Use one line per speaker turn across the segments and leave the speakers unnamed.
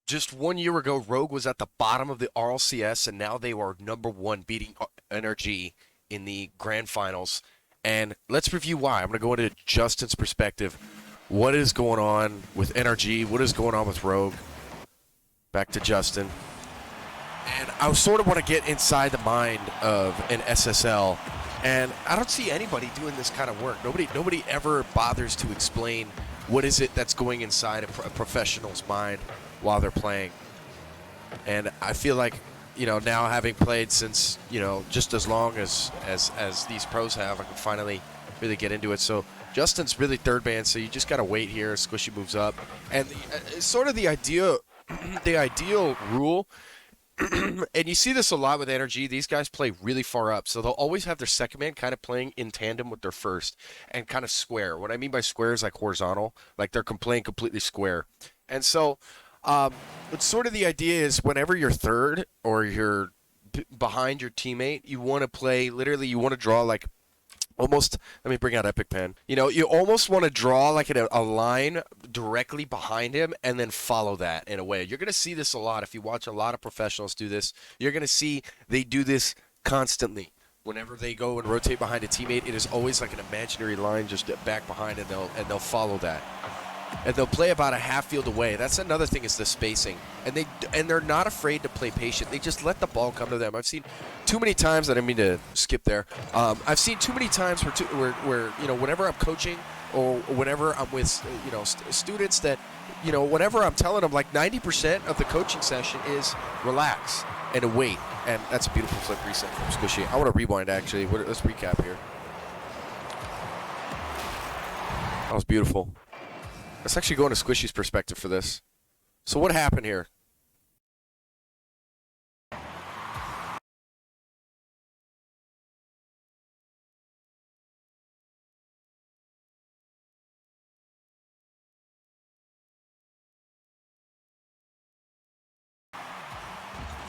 Just 1 year ago, Rogue was at the bottom of the RLCS, and now they are #1, beating NRG in the grand finals. And let's review why. I'm going to go into Justin's perspective. What is going on with NRG? What is going on with Rogue? Back to Justin. And I sort of want to get inside the mind of an SSL. And I don't see anybody doing this kind of work. Nobody ever bothers to explain what is it that's going inside a professional's mind while they're playing. And I feel like, now having played since, just as long as these pros have, I can finally really get into it. So Justin's really third man, so you just got to wait here. Squishy moves up. And sort of the ideal rule, and you see this a lot with NRG, these guys play really far up. So they'll always have their second man kind of playing in tandem with their first and kind of square. What I mean by square is like horizontal, like they're playing completely square. And so it's sort of the idea is whenever you're third or you're behind your teammate, you want to play, literally you want to draw like almost, let me bring out Epic Pen. You almost want to draw like a line directly behind him and then follow that in a way. You're going to see this a lot. If you watch a lot of professionals do this, you're going to see they do this constantly. Whenever they go and rotate behind a teammate, it is always like an imaginary line just back behind, and they'll follow that. And they'll play about a half field away. That's another thing, is the spacing. And they're not afraid to play patient. They just let the ball come to them. I've seen too many times, I didn't mean to skip there. I've seen too many times where whenever I'm coaching or whenever I'm with students that whenever I'm telling them, like 90% of the coaching session is relax and wait. And that's a beautiful flip reset from Squishy. I want to rewind actually. Let's recap here. That was beautiful. Let's actually go into Squishy's perspective for this. So what happened here?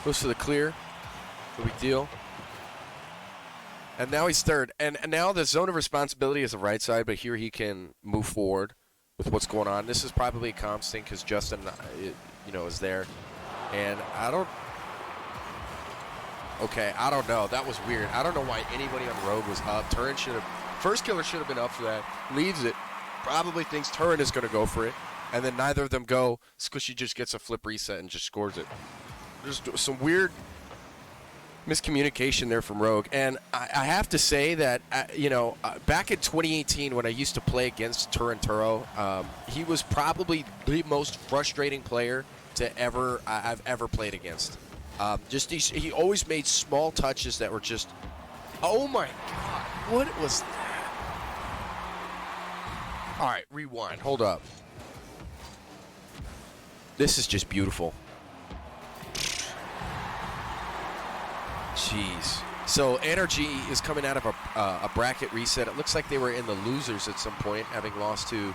Goes to the clear. No big deal. And now he's third. And now the zone of responsibility is the right side, but here he can move forward with what's going on. This is probably a comp thing because Justin, is there. And I don't know. That was weird. I don't know why anybody on Rogue was up. Turin first killer should have been up for that. Leaves it. Probably thinks Turin is going to go for it. And then neither of them go. Squishy just gets a flip reset and just scores it. There's some weird miscommunication there from Rogue. And I have to say that, back in 2018 when I used to play against Turin Turo, he was probably the most frustrating player I've ever played against. He always made small touches that were just, oh my God, what was that? All right, rewind, hold up. This is just beautiful. Jeez. So Energy is coming out of a bracket reset. It looks like they were in the losers at some point, having lost to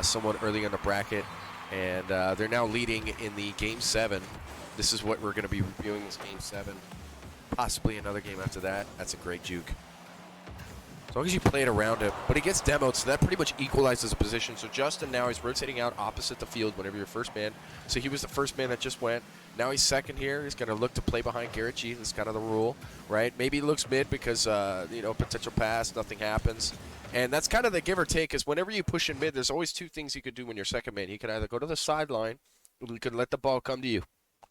someone early in the bracket. And they're now leading in the Game 7. This is what we're going to be reviewing, this Game 7. Possibly another game after that. That's a great juke. As long as you play it around him. But he gets demoed, so that pretty much equalizes the position. So Justin now is rotating out opposite the field whenever you're first man. So he was the first man that just went. Now he's second here. He's going to look to play behind Garrett G. That's kind of the rule, right? Maybe he looks mid because, potential pass, nothing happens. And that's kind of the give or take, is whenever you push in mid, there's always two things you could do when you're second man. You can either go to the sideline, or you can let the ball come to you,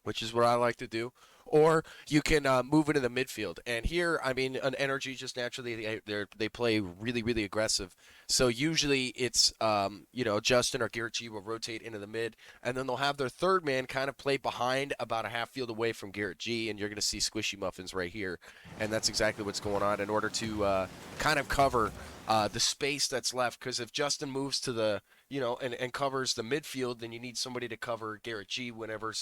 which is what I like to do, or you can move into the midfield. And here, I mean, an Energy just naturally, they play really, really aggressive. So usually it's, Justin or Garrett G will rotate into the mid, and then they'll have their third man kind of play behind about a half field away from Garrett G, and you're going to see Squishy Muffins right here. And that's exactly what's going on in order to kind of cover the space that's left. Because if Justin moves to the, and covers the midfield, then you need somebody to cover Garrett G whenever,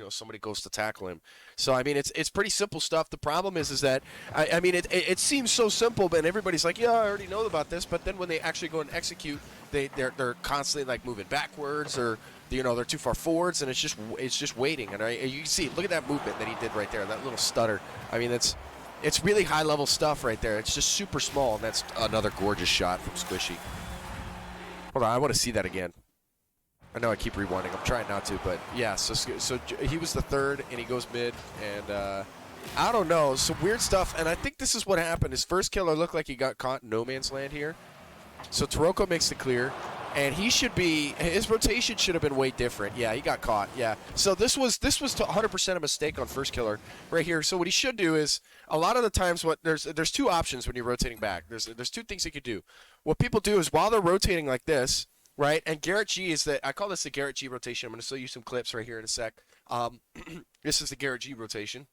somebody goes to tackle him. So, I mean, it's pretty simple stuff. The problem is that, it seems so simple, but everybody's like, yeah, I already know about this. But then when they actually go and execute, they're constantly like moving backwards, or they're too far forwards, and it's just waiting. And you can see, look at that movement that he did right there, that little stutter. I mean, it's really high level stuff right there. It's just super small, and that's another gorgeous shot from Squishy. Hold on, I want to see that again. I know I keep rewinding. I'm trying not to, but yeah. So he was the third, and he goes mid, and I don't know, some weird stuff. And I think this is what happened. His first killer looked like he got caught in no man's land here. So Taroko makes the clear, and his rotation should have been way different. Yeah, he got caught. Yeah. So this was 100% a mistake on first killer right here. So what he should do is, a lot of the times there's two options when you're rotating back. There's two things he could do. What people do is, while they're rotating like this, right? And Garrett G I call this the Garrett G rotation. I'm going to show you some clips right here in a sec. This is the Garrett G rotation.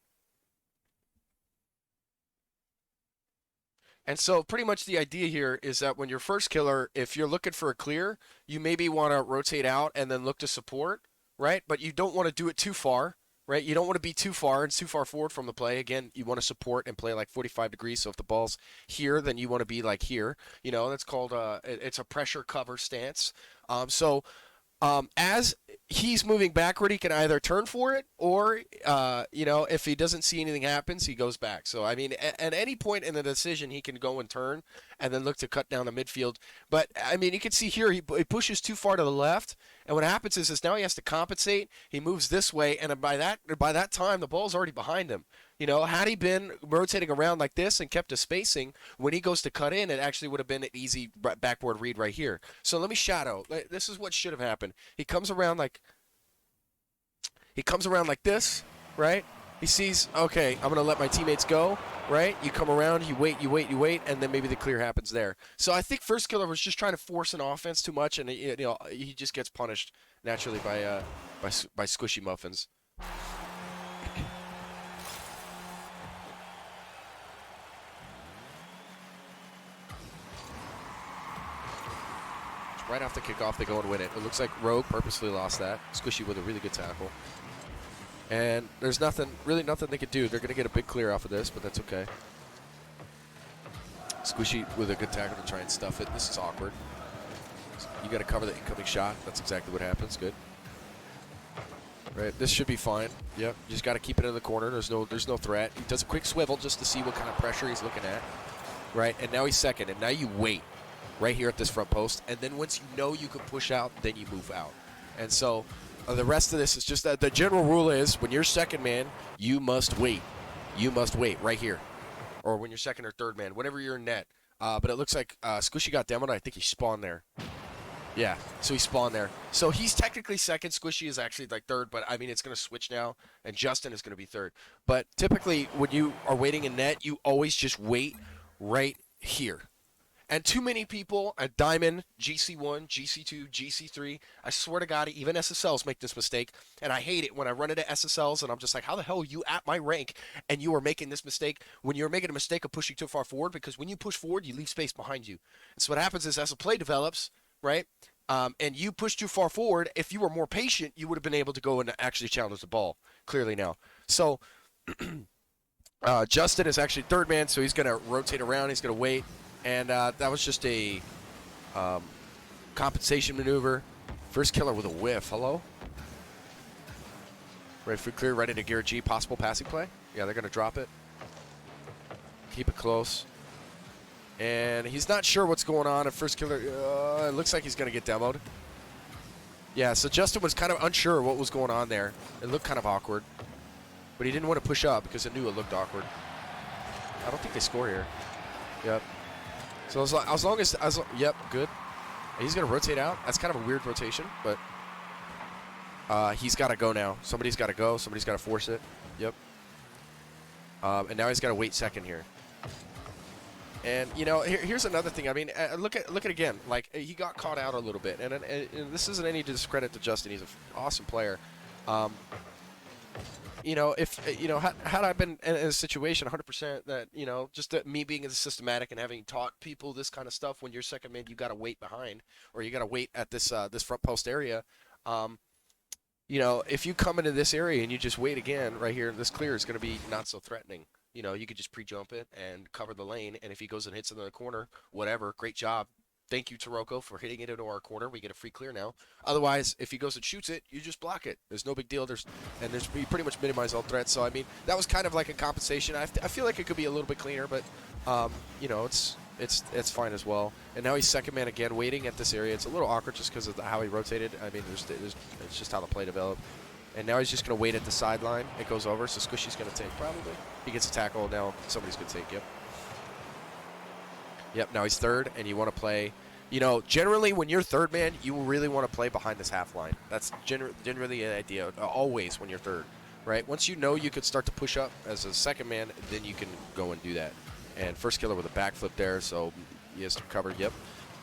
And so pretty much the idea here is that when you're first killer, if you're looking for a clear, you maybe want to rotate out and then look to support, right? But you don't want to do it too far, right? You don't want to be too far and too far forward from the play. Again, you want to support and play like 45 degrees. So if the ball's here, then you want to be like here. That's called it's a pressure cover stance. As he's moving backward, he can either turn for it or, if he doesn't see anything happens, he goes back. So, I mean, at any point in the decision, he can go and turn and then look to cut down the midfield. But, I mean, you can see here he pushes too far to the left. And what happens is now he has to compensate. He moves this way, and by that time, the ball's already behind him. Had he been rotating around like this and kept a spacing, when he goes to cut in, it actually would have been an easy backboard read right here. So let me shadow. This is what should have happened. He comes around like this, right? He sees, okay, I'm going to let my teammates go, right? You come around, you wait, and then maybe the clear happens there. So I think first killer was just trying to force an offense too much, and he just gets punished naturally by squishy muffins. Right off the kickoff, they go and win it. It looks like Rogue purposely lost that. Squishy with a really good tackle. And there's really nothing they could do. They're going to get a big clear off of this, but that's okay. Squishy with a good tackle to try and stuff it. This is awkward. You got to cover the incoming shot. That's exactly what happens. Good. Right, this should be fine. Yep, you just got to keep it in the corner. There's no threat. He does a quick swivel just to see what kind of pressure he's looking at. Right, and now he's second, and now you wait right here at this front post, and then once you know you can push out, then you move out. And so the rest of this is just that the general rule is, when you're second man, you must wait. You must wait right here. Or when you're second or third man, whenever you're in net. But it looks like Squishy got demoed. I think he spawned there. Yeah, so he spawned there. So he's technically second. Squishy is actually like third, but I mean, it's going to switch now, and Justin is going to be third. But typically, when you are waiting in net, you always just wait right here. And too many people at Diamond, GC1, GC2, GC3, I swear to God, even SSLs make this mistake. And I hate it when I run into SSLs and I'm just like, how the hell are you at my rank and you are making this mistake when you're making a mistake of pushing too far forward? Because when you push forward, you leave space behind you. And so what happens is, as the play develops, right, and you push too far forward, if you were more patient, you would have been able to go and actually challenge the ball, clearly now. So Justin is actually third man, so he's going to rotate around. He's going to wait. And that was just a compensation maneuver. First killer with a whiff. Hello? Ready for clear, right into Garrett G. Possible passing play. Yeah, they're going to drop it. Keep it close. And he's not sure what's going on at first killer. It looks like he's going to get demoed. Yeah, so Justin was kind of unsure what was going on there. It looked kind of awkward. But he didn't want to push up because it knew it looked awkward. I don't think they score here. Yep. So as long as yep, good. He's going to rotate out. That's kind of a weird rotation, but he's got to go now. Somebody's got to go. Somebody's got to force it. Yep. And now he's got to wait second here. And, here's another thing. I mean, look at again. Like, he got caught out a little bit. And this isn't any discredit to Justin. He's an awesome player. Had I been in a situation 100% that, just that me being as systematic and having taught people this kind of stuff, when you're second man, you got to wait behind, or you got to wait at this front post area. If you come into this area and you just wait again right here, this clear is going to be not so threatening. You could just pre-jump it and cover the lane, and if he goes and hits it in the corner, whatever, great job. Thank you, Taroko, for hitting it into our corner. We get a free clear now. Otherwise, if he goes and shoots it, you just block it. There's no big deal. You pretty much minimize all threats. So, I mean, that was kind of like a compensation. I feel like it could be a little bit cleaner, but, It's fine as well. And now he's second man again, waiting at this area. It's a little awkward just because of how he rotated. I mean, it's just how the play developed. And now he's just going to wait at the sideline. It goes over, so Squishy's going to take probably. He gets a tackle. Now somebody's going to take, yep. Yep, now he's third, and you want to play. You know, generally when you're third man, you really want to play behind this half line. That's generally the idea, always when you're third, right? Once you know you could start to push up as a second man, then you can go and do that. And first killer with a backflip there, so he has to cover, yep.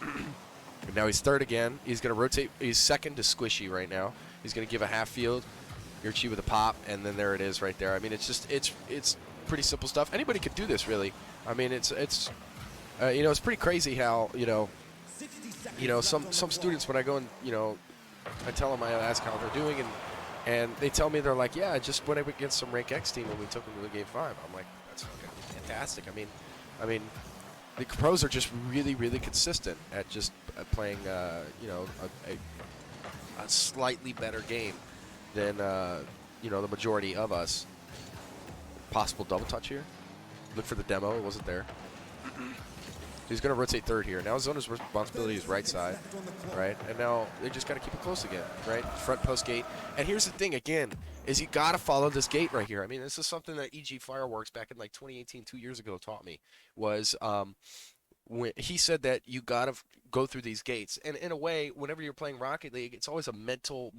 And now he's third again. He's going to rotate. He's second to Squishy right now. He's going to give a half field. Yerchi with a pop, and then there it is right there. I mean, it's pretty simple stuff. Anybody could do this, really. I mean, it's you know, it's pretty crazy how, you know, some students, when I go and, you know, I tell them, I ask how they're doing, and they tell me, they're like, yeah, I just went up against some rank X team and we took them to the game 5. I'm like, that's fucking fantastic. I mean, the pros are just really, really consistent at just playing, you know, a slightly better game than, you know, the majority of us. Possible double touch here. Look for the demo. It wasn't there. He's going to rotate third here. Now his owner's responsibility is right side, right? And now they just got to keep it close again, right? Front post gate. And here's the thing, again, is you got to follow this gate right here. I mean, this is something that EG Fireworks back in like 2018, 2 years ago, taught me, was when he said that you got to go through these gates. And in a way, whenever you're playing Rocket League, it's always a mental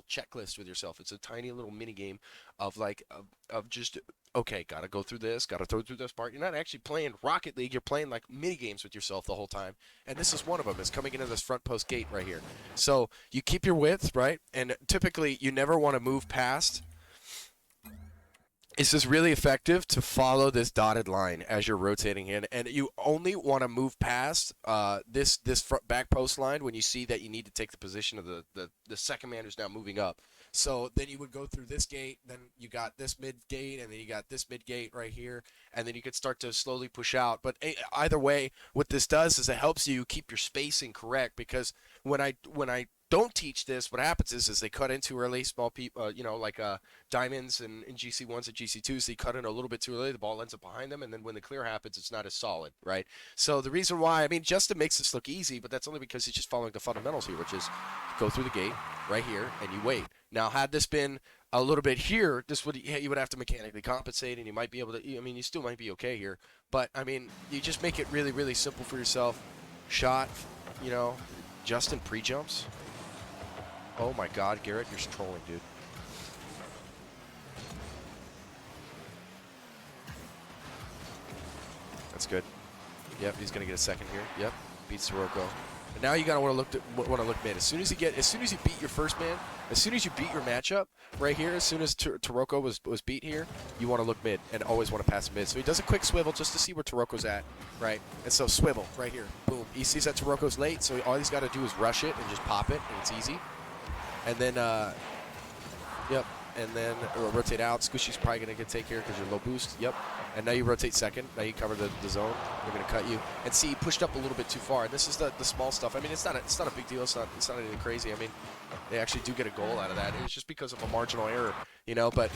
checklist with yourself. It's a tiny little mini game of like of just, okay, gotta go through this, gotta throw through this part. You're not actually playing Rocket League, you're playing like mini games with yourself the whole time. And this is one of them, is coming into this front post gate right here. So you keep your width, right? And typically you never want to move past. This is really effective to follow this dotted line as you're rotating in, and you only want to move past this front back post line when you see that you need to take the position of the second man who's now moving up. So then you would go through this gate, then you got this mid gate, and then you got this mid gate right here, and then you could start to slowly push out. But either way, what this does is it helps you keep your spacing correct, because when I don't teach this, what happens is they cut in too early. Small people, you know, like diamonds and GC1s and GC2s, they cut in a little bit too early. The ball ends up behind them, and then when the clear happens, it's not as solid, right? So the reason why, I mean, Justin makes this look easy, but that's only because he's just following the fundamentals here, which is go through the gate right here, and you wait. Now, had this been a little bit here, you would have to mechanically compensate, and you might be able to, I mean, you still might be okay here, but, I mean, you just make it really, really simple for yourself. Shot, you know, Justin pre-jumps. Oh my God, Garrett, you're trolling, dude. That's good. Yep, he's gonna get a second here. Yep, beats Sirocco. And now you gotta want to look mid. As soon as you beat your first man, as soon as you beat your matchup right here, as soon as Taroko was beat here, you want to look mid and always want to pass mid. So he does a quick swivel just to see where Taroko's at, right? And so swivel right here, boom. He sees that Taroko's late, so all he's got to do is rush it and just pop it, and it's easy. And then, yep, and then rotate out. Squishy's probably going to get take here because you're low boost. Yep. And now you rotate second. Now you cover the zone. They're going to cut you. And see, he pushed up a little bit too far. And this is the small stuff. I mean, it's not a big deal. It's not anything crazy. I mean, they actually do get a goal out of that. It's just because of a marginal error, you know. But,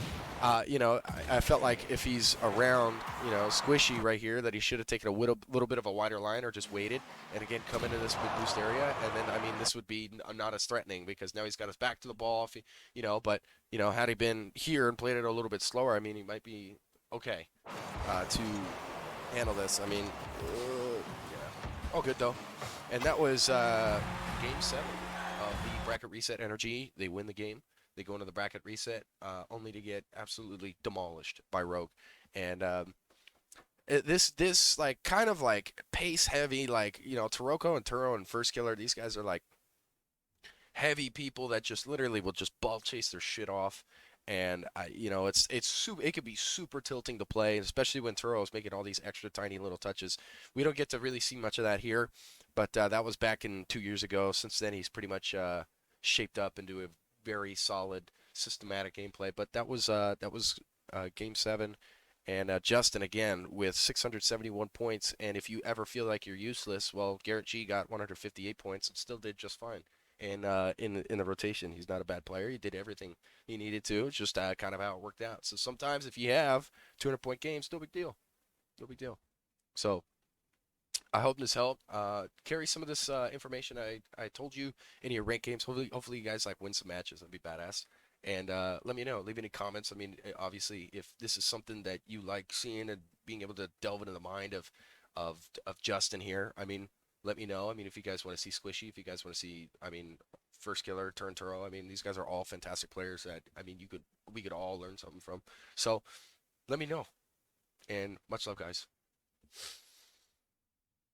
you know, I felt like if he's around, you know, Squishy right here, that he should have taken a little bit of a wider line or just waited. And, again, come into this mid boost area. And then, I mean, this would be not as threatening because now he's got his back to the ball. If he, you know, but, you know, had he been here and played it a little bit slower, I mean, he might be okay to handle this. I mean, yeah. All good, though. And that was Game 7 of the Bracket Reset Energy. They win the game. They go into the Bracket Reset only to get absolutely demolished by Rogue. And this like kind of like pace heavy, like, you know, Taroko and Turo and First Killer, these guys are like heavy people that just literally will just ball chase their shit off. And you know, it could be super tilting to play, especially when Turo is making all these extra tiny little touches. We don't get to really see much of that here, but that was back in 2 years ago. Since then, he's pretty much shaped up into a very solid, systematic gameplay. But that was Game 7, and Justin again with 671 points. And if you ever feel like you're useless, well, Garrett G got 158 points and still did just fine. And in the rotation, he's not a bad player. He did everything he needed to. It's just kind of how it worked out. So sometimes if you have 200-point games, no big deal. No big deal. So I hope this helped. Carry some of this information I told you in your rank games. Hopefully you guys like win some matches. That'd be badass. And let me know. Leave any comments. I mean, obviously, if this is something that you like seeing and being able to delve into the mind of Justin here, I mean, let me know. I mean, if you guys want to see Squishy, if you guys want to see, I mean, First Killer, Turn Turo. I mean, these guys are all fantastic players that I mean, we could all learn something from. So let me know. And much love, guys.